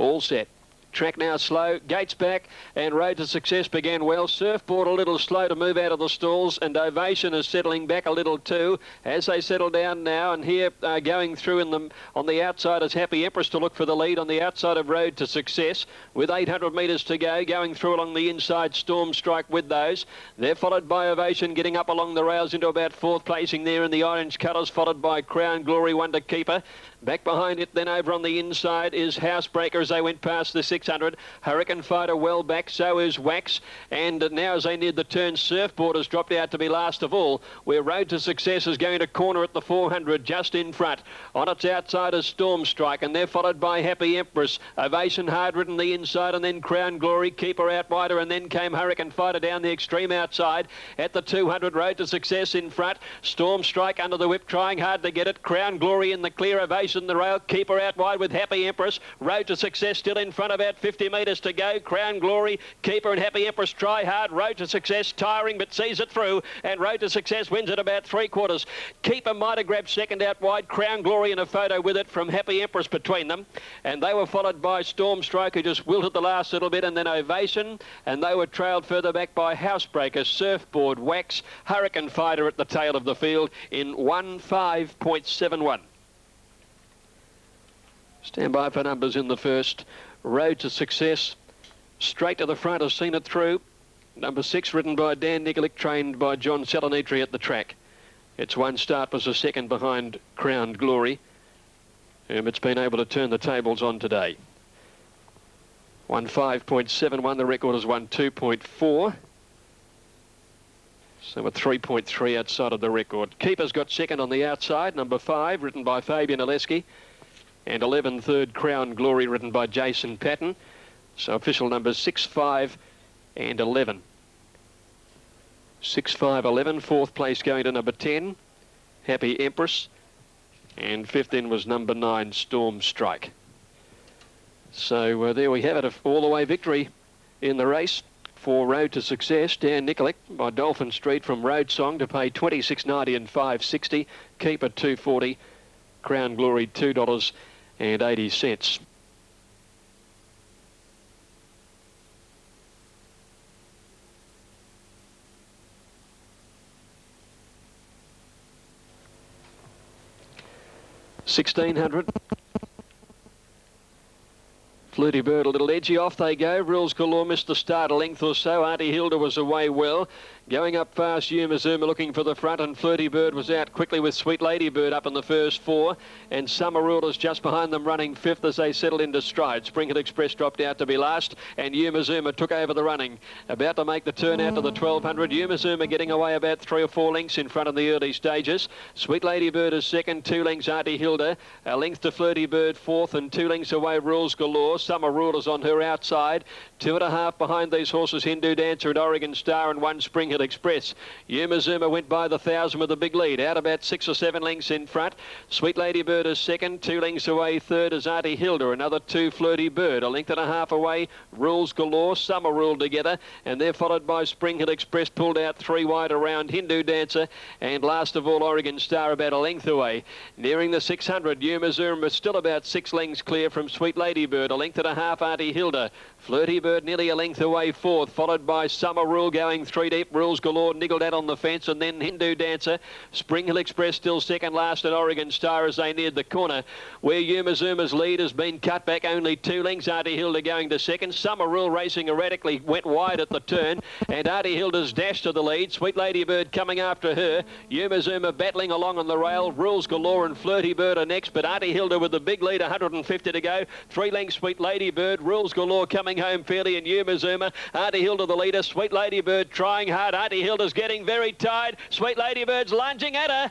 All set. Track now slow, gates back, and Road to Success began well. Surfboard a little slow to move out of the stalls, and Ovation is settling back a little too as they settle down now. And here going through on the outside is Happy Empress to look for the lead on the outside of Road to Success with 800 metres to go. Going through along the inside, Storm Strike with those. They're followed by Ovation getting up along the rails into about fourth placing there in the orange colours, followed by Crown Glory, Wonder Keeper. Back behind it, then over on the inside is Housebreaker as they went past the 600. Hurricane Fighter well back, so is Wax. And now as they neared the turn, Surfboard has dropped out to be last of all, where Road to Success is going to corner at the 400 just in front. On its outside is Storm Strike, and they're followed by Happy Empress. Ovation hard ridden the inside, and then Crown Glory, Keeper out wider, and then came Hurricane Fighter down the extreme outside. At the 200, Road to Success in front. Storm Strike under the whip, trying hard to get it. Crown Glory in the clear, Ovation the rail, Keeper out wide with Happy Empress. Road to Success still in front, about 50 metres to go. Crown Glory, Keeper and Happy Empress try hard. Road to Success tiring but sees it through, and Road to Success wins at about 3/4. Keeper might have grabbed second out wide. Crown Glory in a photo with it from Happy Empress between them, and they were followed by Storm Strike, who just wilted the last little bit, and then Ovation, and they were trailed further back by Housebreaker, Surfboard, Wax, Hurricane Fighter at the tail of the field in 1:5.71. Stand by for numbers in the first. Road to Success, straight to the front, has seen it through. Number 6, ridden by Dan Nikolic, trained by John Salinitri at the track. Its one start was a second behind Crown Glory, whom it's been able to turn the tables on today. 1:5.71, the record is 1:2.4. So we're 3.3 outside of the record. Keeper's got second on the outside, number 5, ridden by Fabian Oleski. And 11, third, Crown Glory, ridden by Jason Patton. So official numbers 6, 5 and 11. 6, 5, 11. Fourth place going to number 10, Happy Empress. And fifth in was number 9, Storm Strike. So there we have it, all the way victory in the race for Road to Success. Dan Nikolic by Dolphin Street from Road Song to pay $26.90 and $5.60. Keeper $2.40. Crown Glory $2.80. $1,600. Fluty Bird a little edgy, off they go. Rules Galore missed the start a length or so. Auntie Hilda was away well. Going up fast, Yuma Zuma looking for the front, and Flirty Bird was out quickly with Sweet Lady Bird up in the first 4, and Summer Rulers just behind them running 5th as they settled into stride. Spring Hill Express dropped out to be last, and Yuma Zuma took over the running. About to make the turn out to the 1200. Yuma Zuma getting away about 3 or 4 lengths in front in the early stages. Sweet Lady Bird is second, 2 lengths Auntie Hilda, a length to Flirty Bird 4th, and 2 lengths away Rules Galore. Summer Rulers on her outside. 2.5 behind these horses, Hindu Dancer and Oregon Star, and 1 Spring Hill Express. Yuma Zuma went by the 1,000 with a big lead, out about 6 or 7 lengths in front. Sweet Lady Bird is second, 2 lengths away. Third is Auntie Hilda, another 2 Flirty Bird, a length and a half away. Rules Galore, Summer Rule together, and they're followed by Spring Hill Express, pulled out 3 wide around Hindu Dancer, and last of all Oregon Star about a length away. Nearing the 600, Yuma Zuma still about 6 lengths clear from Sweet Lady Bird, a length and a half Auntie Hilda. Flirty Bird nearly a length away 4th, followed by Summer Rule going 3 deep. Rules Galore niggled out on the fence, and then Hindu Dancer. Spring Hill Express still second last, and Oregon Star as they neared the corner, where Yuma Zuma's lead has been cut back only 2 lengths. Auntie Hilda going to second. Summer Rule racing erratically, went wide at the turn, and Auntie Hilda's dash to the lead. Sweet Lady Bird coming after her. Yuma Zuma battling along on the rail. Rules Galore and Flirty Bird are next, but Auntie Hilda with the big lead, 150 to go. 3 lengths Sweet Lady Bird. Rules Galore coming home fairly, and Yuma Zuma. Auntie Hilda the leader. Sweet Lady Bird trying hard. Auntie Hilda's getting very tired. Sweet Lady Bird's lunging at her.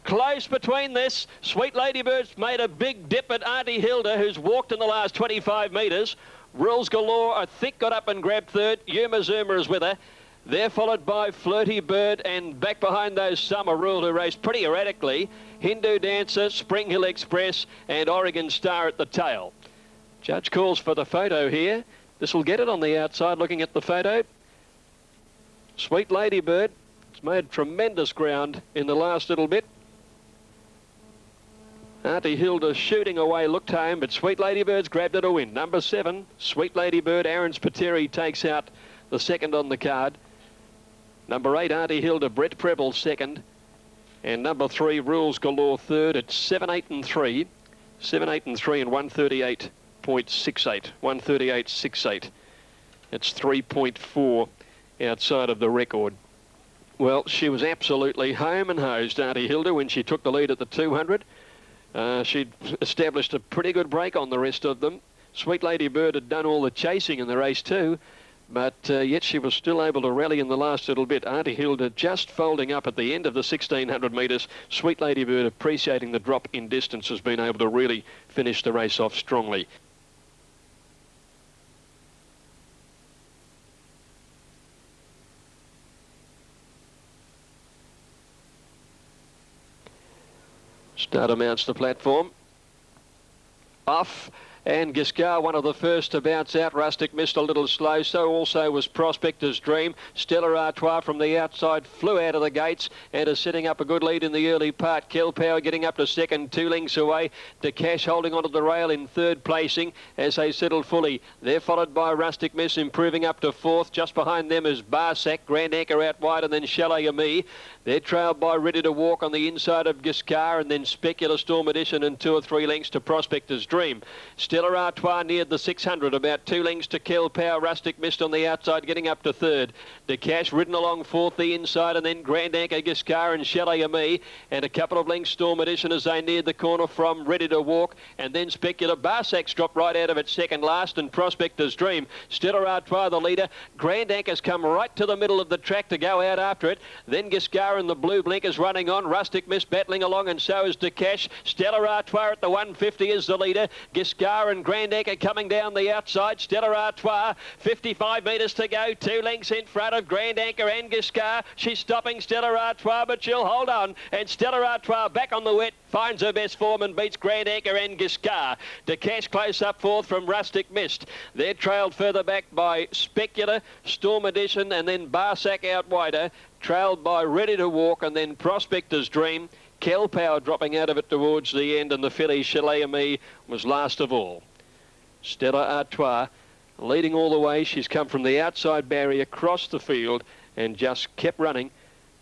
Close between this. Sweet Lady Bird's made a big dip at Auntie Hilda, who's walked in the last 25 metres. Rules Galore, I think, got up and grabbed third. Yuma Zuma is with her. They're followed by Flirty Bird, and back behind those Summer Rule, who raced pretty erratically. Hindu Dancer, Spring Hill Express, and Oregon Star at the tail. Judge calls for the photo here. This will get it on the outside, looking at the photo. Sweet Lady Bird has made tremendous ground in the last little bit. Auntie Hilda shooting away, looked home, but Sweet Ladybird's grabbed it a win. Number 7, Sweet Ladybird, Aaron Spiteri takes out the second on the card. Number 8, Auntie Hilda, Brett Preble second. And number 3, Rules Galore third at 7, 8 and 3. 7, 8 and 3 and 138.68. 138.68. It's 3.4 outside of the record. Well, she was absolutely home and hosed, Auntie Hilda, when she took the lead at the 200. She'd established a pretty good break on the rest of them. Sweet Ladybird had done all the chasing in the race too, but yet she was still able to rally in the last little bit. Auntie Hilda just folding up at the end of the 1,600 metres. Sweet Ladybird, appreciating the drop in distance, has been able to really finish the race off strongly. Starter mounts the platform. Off. And Giscard, one of the first to bounce out. Rustic missed a little slow. So also was Prospector's Dream. Stella Artois from the outside flew out of the gates and is setting up a good lead in the early part. Kel Power getting up to second, 2 lengths away. De Cash holding onto the rail in third placing as they settle fully. They're followed by Rustic Miss, improving up to fourth. Just behind them is Barsack, Grand Anchor out wide, and then AAMI. They're trailed by Ready to Walk on the inside of Giscard, and then Specular Storm Edition and 2 or 3 lengths to Prospector's Dream. Stella Artois neared the 600, about 2 lengths to Kel Power. Rustic missed on the outside, getting up to third. De Cash ridden along fourth, the inside, and then Grand Anchor, Giscard and AAMI, and a couple of lengths Storm Edition as they neared the corner from Ready to Walk, and then Specular. Barsack's dropped right out of it second last, and Prospector's Dream. Stella Artois the leader. Grand Anchor's come right to the middle of the track to go out after it. Then Giscard and the blue blinkers running on. Rustic Miss battling along, and so is De Cash. Stella Artois at the 150 is the leader. Giscard and Grand Anchor coming down the outside. Stella Artois, 55 metres to go. 2 lengths in front of Grand Anchor and Giscard. She's stopping Stella Artois, but she'll hold on. And Stella Artois back on the wet, finds her best form and beats Grand Anchor and Giscard. De Cash close up fourth from Rustic Mist. They're trailed further back by Specular, Storm Edition, and then Barsack out wider. Trailed by Ready to Walk, and then Prospector's Dream. Kel Power dropping out of it towards the end, and the filly AAMI was last of all. Stella Artois leading all the way. She's come from the outside barrier across the field and just kept running.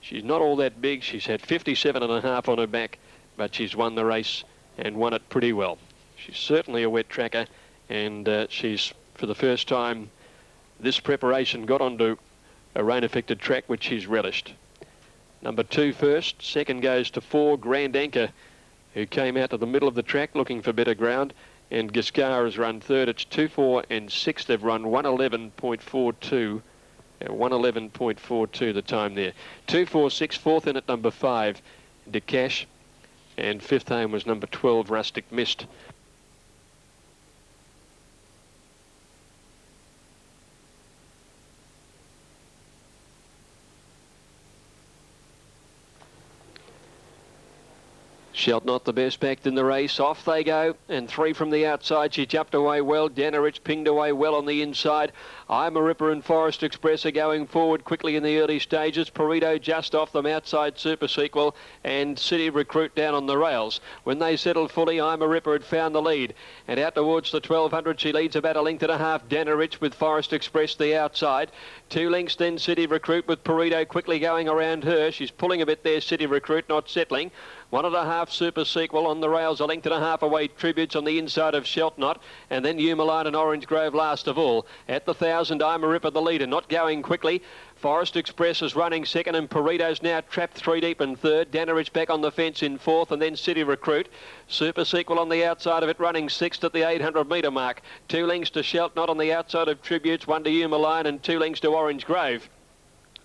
She's not all that big. She's had 57.5 on her back, but she's won the race and won it pretty well. She's certainly a wet tracker, and she's, for the first time this preparation, got onto a rain-affected track which she's relished. Number 2 first. Second goes to 4, Grand Anchor, who came out to the middle of the track looking for better ground. And Giscard has run third. It's 2, 4 and 6. They've run 111.42. 111.42 the time there. 2, 4, 6. Fourth in at number 5, De Cash. And fifth home was number 12, Rustic Mist. Shalt not the best backed in the race. Off they go, and 3 from the outside. She jumped away well. Danarich pinged away well on the inside. I'm a Ripper and Forest Express are going forward quickly in the early stages. Perito just off them outside, Super Sequel, and City Recruit down on the rails. When they settled fully, I'm a Ripper had found the lead. And out towards the 1200, she leads about 1.5 lengths. Danarich with Forest Express the outside. 2 lengths then City Recruit with Perito quickly going around her. She's pulling a bit there, City Recruit, not settling. 1.5 Super Sequel on the rails, 1.5 lengths away. Tributes on the inside of Sheltnut, and then Umaline and Orange Grove last of all. At the 1,000, I'm a Ripper the leader, not going quickly. Forest Express is running second, and Perito's now trapped 3 deep in third. Danarich back on the fence in fourth, and then City Recruit. Super Sequel on the outside of it, running sixth at the 800 metre mark. 2 lengths to Sheltnut on the outside of Tributes, 1 to Umaline, and 2 lengths to Orange Grove.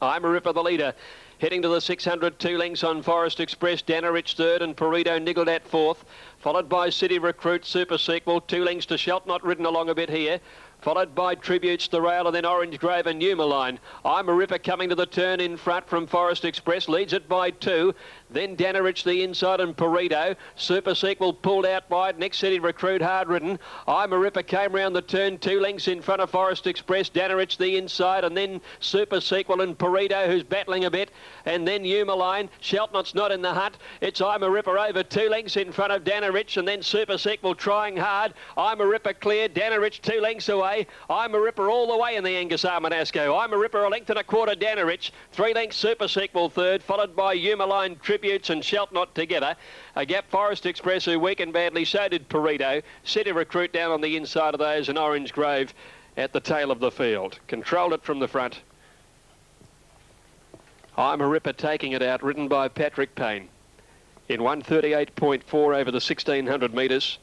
I'm a Ripper the leader. Heading to the 600, 2 lengths on Forest Express, Danarich third, and Perito niggled at fourth. Followed by City Recruit, Super Sequel, 2 lengths to Sheltnut, ridden along a bit here. Followed by Tributes, the rail, and then Orange Grove and Umaline. I'm a Ripper coming to the turn in front from Forest Express, leads it by 2. Then Danarich the inside and Perito. Super Sequel pulled out wide. Next City Recruit hard ridden. I'm a Ripper came round the turn, 2 lengths in front of Forest Express. Danarich the inside, and then Super Sequel and Perito, who's battling a bit. And then Umaline. Sheltnut's not in the hunt. It's I'm a Ripper over 2 lengths in front of Danarich. Danarich, and then Super Sequel trying hard. I'm a Ripper clear. Danarich 2 lengths away. I'm a Ripper all the way in the Angus Armanasco. I'm a Ripper a length and a quarter. Danarich 3 lengths. Super Sequel third, followed by Humaline Tributes and Shalt Not together. A Gap Forest Express who weakened badly. So did Perito. City Recruit down on the inside of those, and Orange Grove at the tail of the field. Controlled it from the front. I'm a Ripper taking it out, ridden by Patrick Payne in 1:38.4 over the 1600 metres.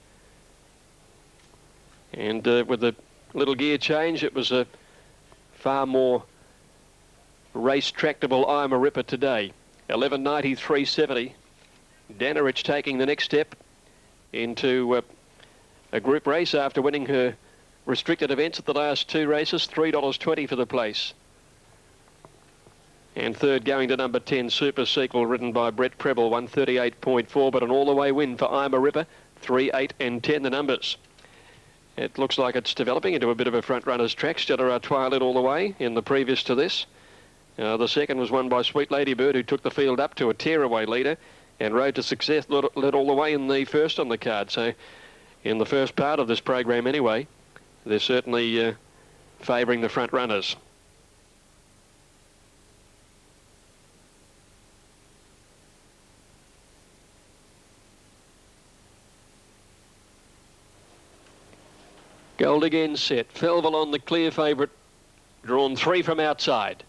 And with the little gear change, it was a far more race tractable I'm a Ripper today. 11:93.70. Danarich taking the next step into a group race after winning her restricted events at the last 2 races. $3.20 for the place. And third going to number 10, Super Sequel, ridden by Brett Preble, 1:38.4, but an all-the-way win for I'm a Ripper, 3, 8 and 10 the numbers. It looks like it's developing into a bit of a front-runner's track. Stella Artois led all the way in the previous to this. The second was won by Sweet Ladybird, who took the field up to a tearaway leader and rode to success, led all the way in the first on the card. So in the first part of this program anyway, they're certainly favouring the front runners. Gold again set. Felvalon, the clear favourite, drawn 3 from outside.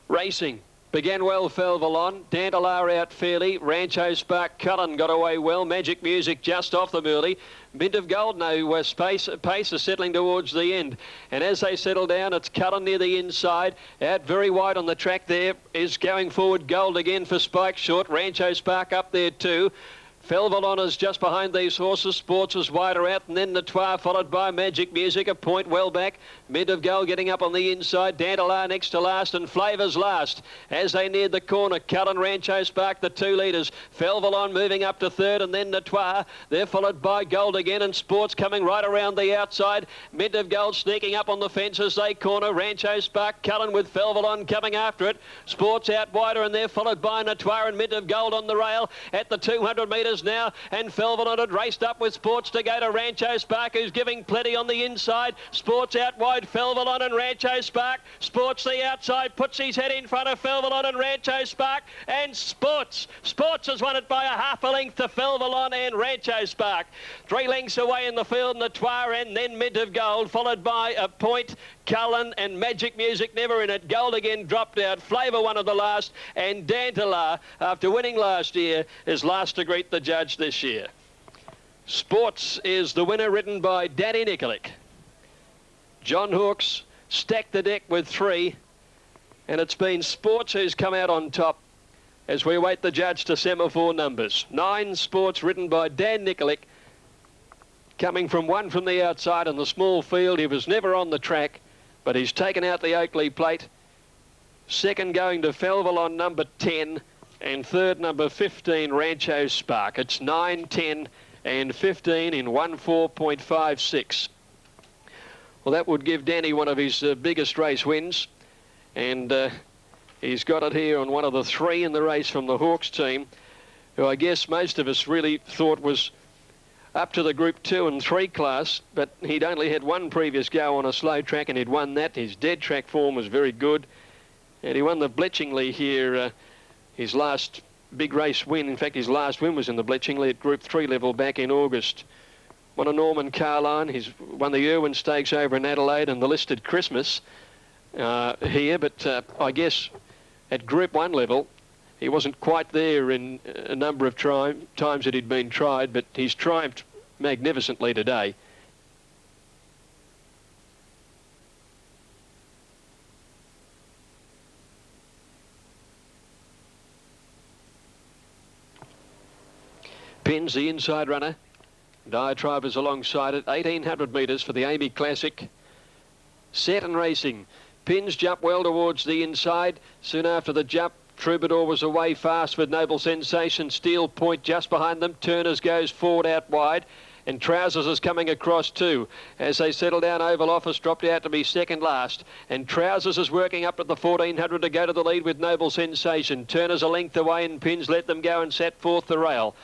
Racing. Began well, Felvalon. Dandelar out fairly. Rancho Spark Cullen got away well. Magic Music just off the early. Mint of Gold now pace is settling towards the end. And as they settle down, it's Cullen near the inside. Out very wide on the track there is going forward Gold again for Spike Short. Rancho Spark up there too. Felvalon is just behind these horses. Sports is wider out, and then Natoir followed by Magic Music, a point well back. Mint of Gold getting up on the inside. Dandelar next to last, and Flavors last. As they neared the corner, Cullen, Rancho Spark, the 2 leaders. Felvalon moving up to third, and then Natoir. They're followed by Gold again, and Sports coming right around the outside. Mint of Gold sneaking up on the fence as they corner. Rancho Spark, Cullen with Felvalon coming after it. Sports out wider, and they're followed by Natoir and Mint of Gold on the rail at the 200 metres now, and Felvalon had raced up with Sports to go to Rancho Spark, who's giving plenty on the inside. Sports out wide, Felvalon and Rancho Spark. Sports the outside, puts his head in front of Felvalon and Rancho Spark, and Sports has won it by a half a length to Felvalon and Rancho Spark. 3 lengths away in the field, Natoir and then Mint of Gold, followed by a point, Cullen and Magic Music never in it. Gold again dropped out. Flavour one of the last, and Dandelar, after winning last year, is last to greet the judge this year. Sports is the winner, ridden by Danny Nikolic. John Hawkes stacked the deck with 3, and it's been Sports who's come out on top as we await the judge to semaphore numbers. 9 Sports, ridden by Dan Nikolic, coming from 1 from the outside in the small field. He was never on the track, but he's taken out the Oakleigh plate. Second going to Felvalon, number 10, and third number 15, Rancho Spark. It's 9, 10 and 15 in 1:4.56. Well, that would give Danny one of his biggest race wins, and he's got it here on one of the 3 in the race from the Hawks team, who I guess most of us really thought was up to the Group 2 and 3 class, but he'd only had 1 previous go on a slow track, and he'd won that. His dead track form was very good, and he won the Bletchingley here, his last big race win. In fact, his last win was in the Bletchingley at Group 3 level back in August. Won a Norman Carlyon. He's won the Irwin Stakes over in Adelaide and the listed Christmas here, but I guess at Group 1 level, he wasn't quite there in a number of times that he'd been tried, but he's triumphed magnificently today. Pins, the inside runner. Diatribe is alongside it. 1,800 metres for the AAMI Classic. Set and racing. Pins jump well towards the inside. Soon after the jump, Troubadour was away fast with Noble Sensation. Steel Point just behind them. Turners goes forward out wide. And Trousers is coming across too. As they settle down, Oval Office dropped out to be second last. And Trousers is working up at the 1,400 to go to the lead with Noble Sensation. Turners a length away, and Pins let them go and sat fourth the rail.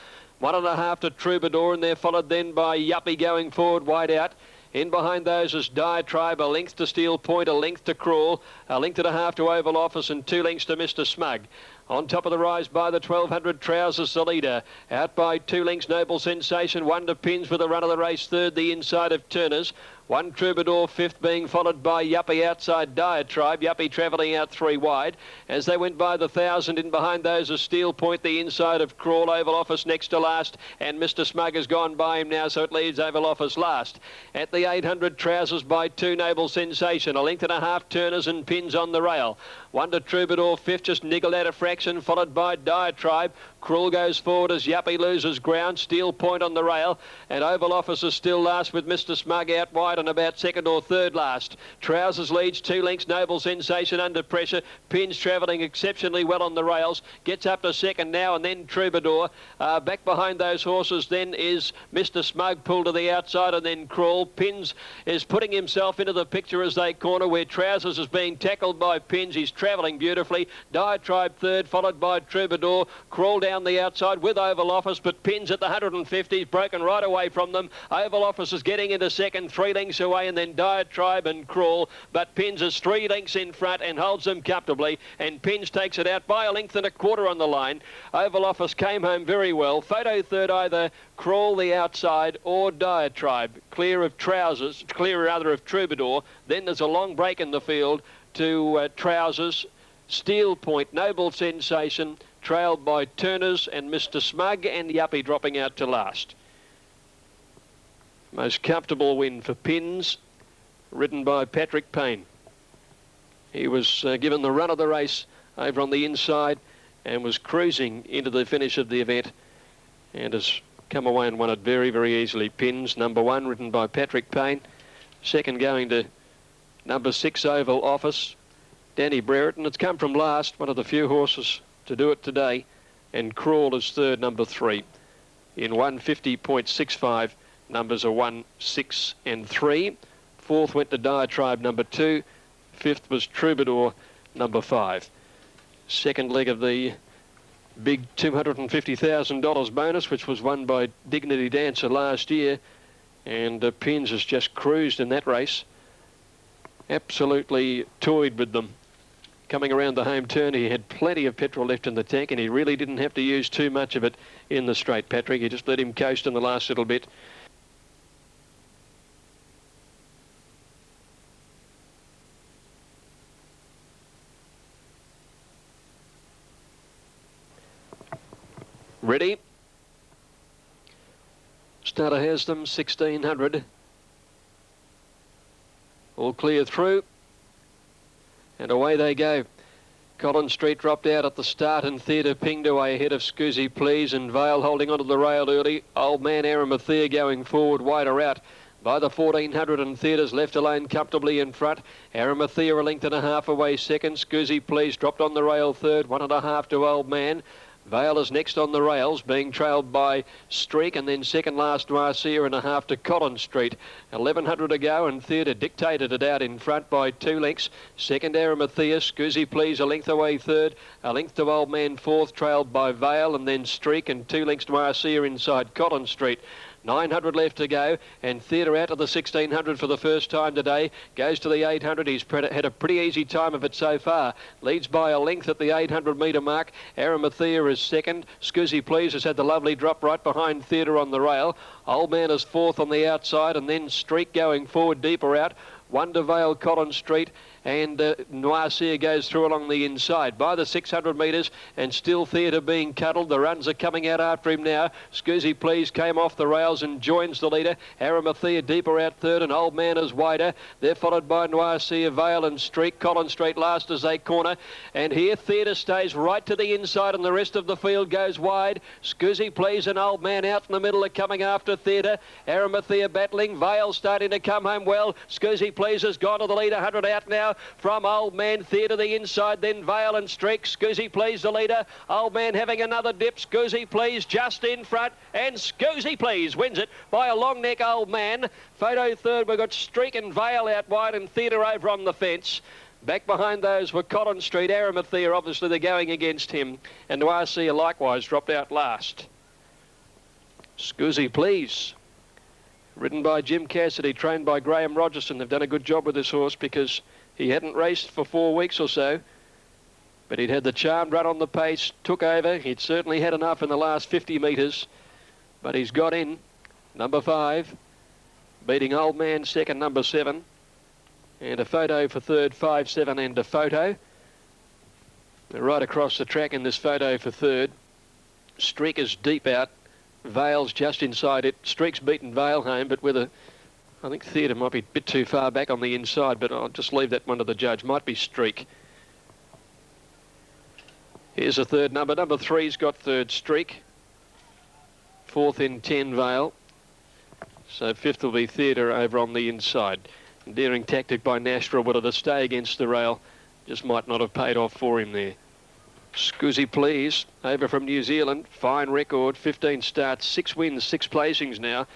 1.5 to Troubadour, and they're followed then by Yuppie going forward wide out. In behind those is Diatribe, a length to Steel Point, a length to Crawl, a length and a half to Oval Office, and 2 lengths to Mr. Smug. On top of the rise by the 1200 Trousers, the leader. Out by 2 lengths, Noble Sensation. 1 to Pins with the run of the race. Third, the inside of Turners. 1 Troubadour, fifth, being followed by Yuppie outside Diatribe. Yuppie travelling out 3 wide. As they went by the 1000, in behind those is Steel Point, the inside of Crawl. Oval Office next to last, and Mr. Smug has gone by him now, so it leaves Oval Office last. At the 800 Trousers by 2, Noble Sensation. A length and a half, Turners and Pins on the rail. 1 to Troubadour, fifth, just niggled out a fraction, followed by Diatribe. Cruel goes forward as Yuppie loses ground. Steel Point on the rail, and Oval Office is still last with Mr. Smug out wide and about second or third last. Trousers leads 2 lengths. Noble Sensation under pressure. Pins travelling exceptionally well on the rails. Gets up to second now, and then Troubadour. Back behind those horses then is Mr. Smug, pulled to the outside, and then Crawl. Pins is putting himself into the picture as they corner, where Trousers is being tackled by Pins. He's travelling beautifully. Diatribe third, followed by Troubadour. Crawl down the outside with Oval Office, but Pins at the 150s, broken right away from them. Oval Office is getting into second, 3 lengths away, and then Diatribe and Crawl, but Pins is 3 lengths in front and holds them comfortably, and Pins takes it out by a length and a quarter on the line. Oval Office came home very well. Photo third, either Crawl the outside or Diatribe, clear of Trousers, clear rather of Troubadour. Then there's a long break in the field to Trousers, Steel Point, Noble Sensation, trailed by Turners and Mr. Smug, and Yuppie dropping out to last. Most comfortable win for Pins, ridden by Patrick Payne. He was given the run of the race over on the inside and was cruising into the finish of the event, and has come away and won it very, very easily. Pins, number 1, ridden by Patrick Payne. Second going to number 6, Oval Office, Danny Brereton. It's come from last, one of the few horses to do it today, and Crawl is third, number 3. In 150.65, numbers are 1, 6 and 3. Fourth went to Diatribe, number 2. Fifth was Troubadour, number 5. Second leg of the big $250,000 bonus, which was won by Dignity Dancer last year, and Pins has just cruised in that race. Absolutely toyed with them. Coming around the home turn, he had plenty of petrol left in the tank, and he really didn't have to use too much of it in the straight, Patrick. He just let him coast in the last little bit. Ready? Starter has them, 1600. All clear through. And away they go. Collins Street dropped out at the start, and Theatre pinged away ahead of Scuzzy Please, and Vale holding onto the rail early. Old Man Arimathea going forward, wider out by the 1400, and Theatre's left alone comfortably in front. Arimathea a length and a half away second. Scuzzy Please dropped on the rail third, 1.5 to Old Man. Vale is next on the rails, being trailed by Streak, and then second last Marcia and a half to Collins Street. 1100 to go, and Theatre dictated it out in front by 2 lengths. Second, Arimathea. Scuzzy Please a length away third. A length to Old Man fourth, trailed by Vale, and then Streak, and 2 lengths to Marcia inside Collins Street. 900 left to go, and Theatre out of the 1600 for the first time today. Goes to the 800. He's had a pretty easy time of it so far. Leads by a length at the 800 metre mark. Arimathea is second. Scuzzy Please has had the lovely drop right behind Theatre on the rail. Old Man is fourth on the outside, and then Streak going forward deeper out. 1 to Vale, Collins Street, and Noircia goes through along the inside by the 600 metres, and still Theatre being cuddled. The runs are coming out after him now. Scuzzy Please came off the rails and joins the leader. Arimathea deeper out third, and Old Man is wider. They're followed by Noircia, Vale and Streak. Collins Street last as they corner, and here Theatre stays right to the inside, and the rest of the field goes wide. Scuzzy Please and Old Man out in the middle are coming after Theatre. Arimathea battling. Vale starting to come home well. Scuzzy Please has gone to the lead, 100 out now from Old Man. Theatre the inside, then Vale and Streak. Scuzzy Please the leader. Old Man having another dip. Scuzzy Please just in front, and Scuzzy Please wins it by a long neck. Old Man. Photo third, we've got Streak and Vale out wide, and Theatre over on the fence. Back behind those were Collins Street. Arimathea, obviously they're going against him, and Noircia likewise dropped out last. Scuzzy Please, ridden by Jim Cassidy, trained by Graham Rogerson. They've done a good job with this horse because he hadn't raced for 4 weeks or so, but he'd had the charmed run on the pace, took over. He'd certainly had enough in the last 50 metres, but he's got in. Number 5, beating Old Man second, number 7, and a photo for third, 5, 7, and a photo. They're right across the track in this photo for third. Streak is deep out. Vale's just inside it. Streak's beaten Vale home, but with I think Theatre might be a bit too far back on the inside, but I'll just leave that one to the judge. Might be Streak. Here's a third number. Number 3's got third, Streak. 4th in 10, Vale. So 5th will be Theatre over on the inside. Daring tactic by Nashville, but to stay against the rail just might not have paid off for him there. Scuzzy Please, over from New Zealand. Fine record, 15 starts, 6 wins, 6 placings now.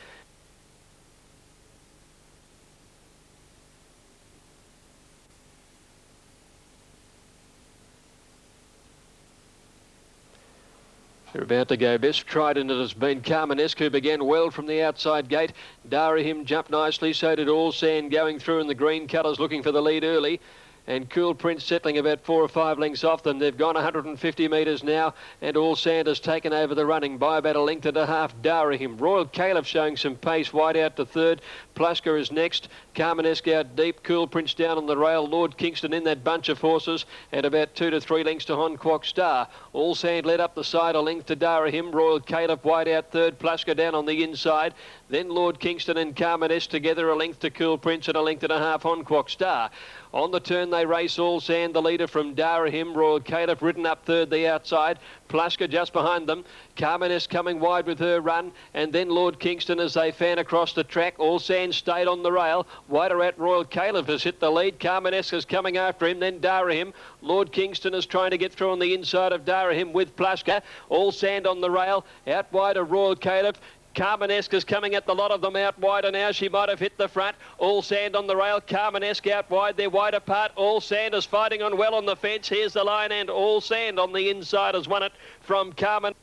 They're about to go best. Trident it has been. Carmanesque, who began well from the outside gate. Darahim jumped nicely, so did All Sand, going through in the green colours, looking for the lead early. And Cool Prince settling about 4 or 5 lengths off them. They've gone 150 metres now, and All Sand has taken over the running by about a length and a half. Darahim. Royal Caliph showing some pace, wide out to third. Plusker is next. Carmanesque out deep. Cool Prince down on the rail. Lord Kingston in that bunch of horses, and about 2 to 3 lengths to Honquok Star. All Sand led up the side a length to Darahim. Royal Caliph wide out third. Plusker down on the inside. Then Lord Kingston and Carmanesque together a length to Cool Prince and a length and a half Honquok Star. On the turn they race All Sand, the leader from Darahim. Royal Caliph ridden up third the outside. Plusker just behind them. Carmanesque coming wide with her run, and then Lord Kingston as they fan across the track. All Sand stayed on the rail. Wider at Royal Caliph has hit the lead. Carmanesque is coming after him, then Darahim. Lord Kingston is trying to get through on the inside of Darahim with Plusker. All Sand on the rail. Out wide of Royal Caliph. Carmanesque is coming at the lot of them out wider now. She might have hit the front. All Sand on the rail. Carmanesque out wide. They're wide apart. All Sand is fighting on well on the fence. Here's the line, and All Sand on the inside has won it from Carman.